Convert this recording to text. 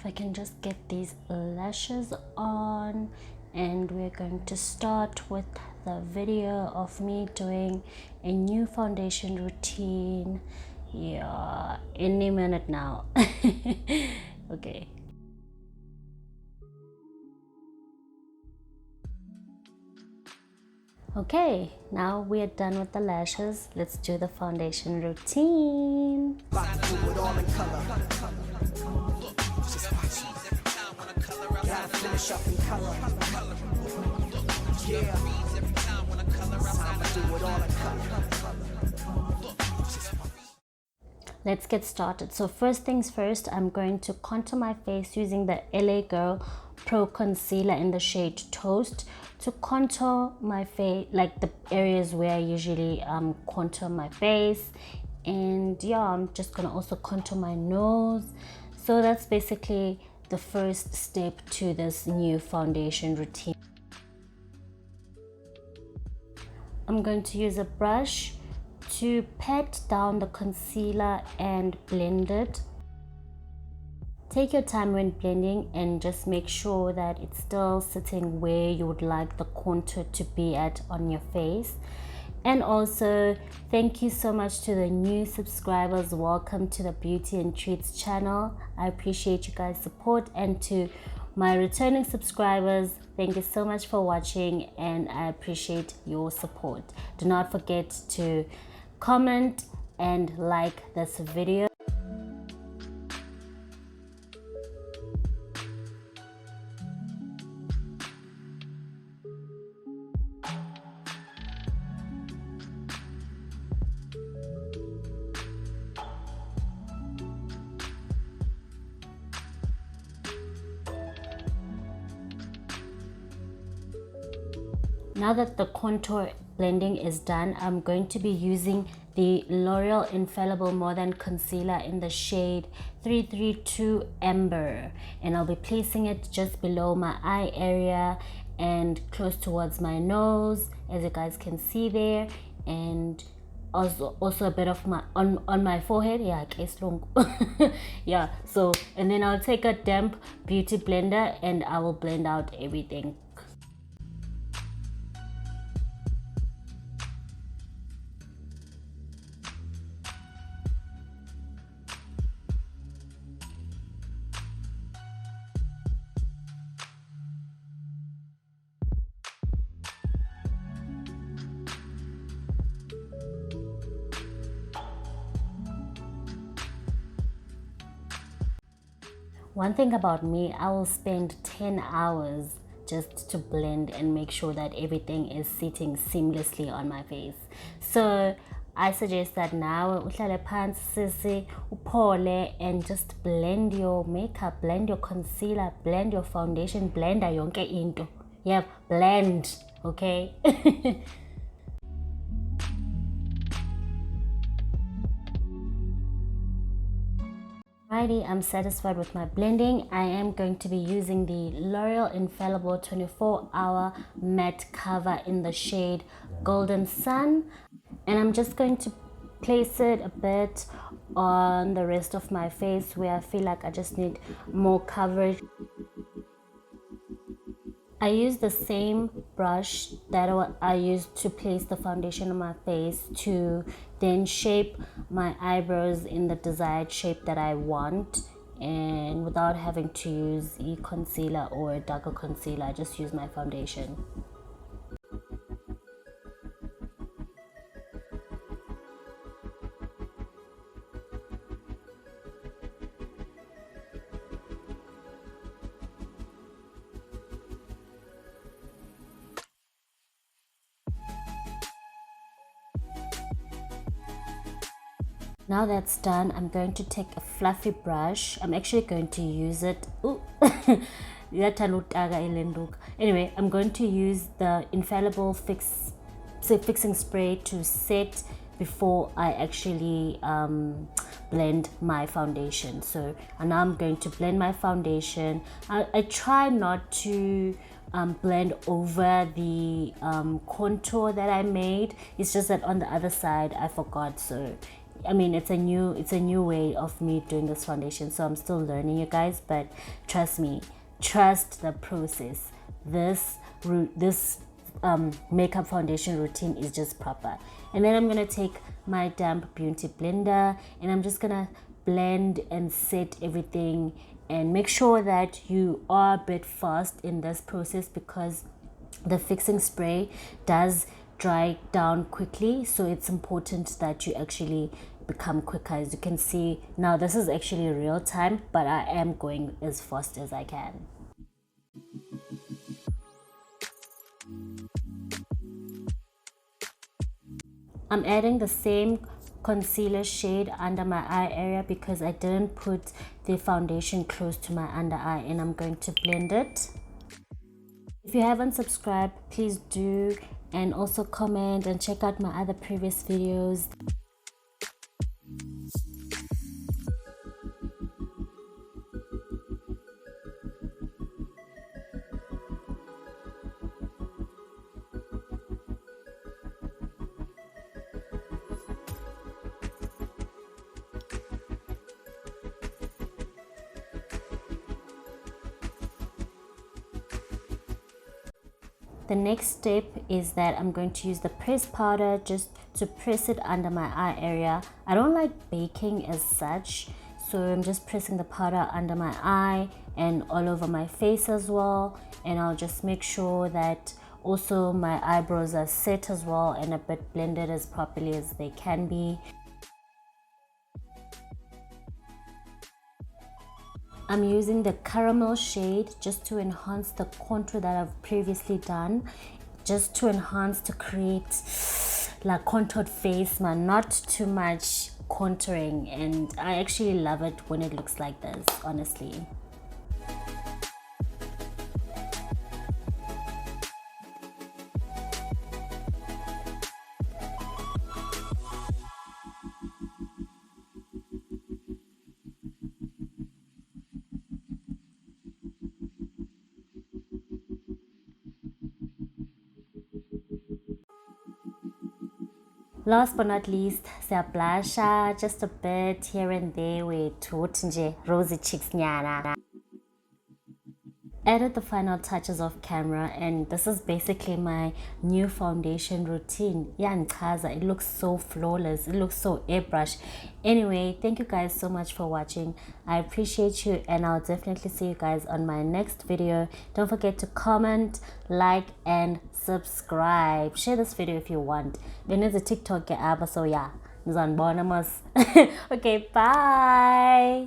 If I can just get these lashes on, and we're going to start with the video of me doing a new foundation routine. Yeah, any minute now. Okay. Okay, now we are done with the lashes. Let's do the foundation routine. Let's get started. So first things first, I'm going to contour my face using the LA Girl Pro Concealer in the shade Toast to contour my face, like the areas where I usually contour my face. And yeah, I'm just gonna also contour my nose. So that's basically the first step to this new foundation routine. I'm going to use a brush to pat down the concealer and blend it. Take your time when blending and just make sure that it's still sitting where you would like the contour to be at on your face. And also, thank you so much to the new subscribers. Welcome to the Beauty and Treats channel. I appreciate you guys' support, and to my returning subscribers, thank you so much for watching, and I appreciate your support. Do not forget to comment and like this video. Now that the contour blending is done, I'm going to be using the L'Oreal Infallible More Than Concealer in the shade 332 Amber, and I'll be placing it just below my eye area and close towards my nose, as you guys can see there, and also a bit of my on my forehead. Yeah, case long. Yeah, so and then I'll take a damp beauty blender and I will blend out everything. One thing about me, I will spend 10 hours just to blend and make sure that everything is sitting seamlessly on my face. So I suggest that now uhlale phansi sisi, upole, and just blend your makeup, blend your concealer, blend your foundation, blender yonke into. Yeah, blend, okay? Alrighty, I'm satisfied with my blending. I am going to be using the L'Oreal Infallible 24-Hour Matte Cover in the shade Golden Sun. And I'm just going to place it a bit on the rest of my face where I feel like I just need more coverage. I use the same brush that I used to place the foundation on my face to then shape my eyebrows in the desired shape that I want, and without having to use a concealer or a darker concealer, I just use my foundation. Now that's done, I'm going to take a fluffy brush. I'm actually going to use it. Anyway, I'm going to use the Infallible fixing spray to set before I actually blend my foundation. So now I'm going to blend my foundation. I try not to blend over the contour that I made. It's just that on the other side I forgot, so I mean, it's a new way of me doing this foundation, so I'm still learning, you guys, but trust me, trust the process. This makeup foundation routine is just proper. And then I'm gonna take my damp beauty blender and I'm just gonna blend and set everything, and make sure that you are a bit fast in this process because the fixing spray does dry down quickly, so it's important that you actually become quicker. As you can see now, this is actually real time, but I am going as fast as I can. I'm adding the same concealer shade under my eye area because I didn't put the foundation close to my under eye, and I'm going to blend it. If you haven't subscribed, please do, and also comment and check out my other previous videos. The next step is that I'm going to use the press powder just to press it under my eye area. I don't like baking as such, so I'm just pressing the powder under my eye and all over my face as well. And I'll just make sure that also my eyebrows are set as well and a bit blended as properly as they can be. I'm using the caramel shade just to enhance the contour that I've previously done, just to enhance, to create like contoured face, man, not too much contouring, and I actually love it when it looks like this, honestly. Last but not least, blusher just a bit here and there with nje rosy cheeks nyana. Added the final touches off camera, and this is basically my new foundation routine. It looks so flawless, it looks so airbrush. Anyway, thank you guys so much for watching. I appreciate you, and I'll definitely see you guys on my next video. Don't forget to comment, like, and subscribe. Share this video if you want. Then there's a TikTok, so yeah, okay, bye.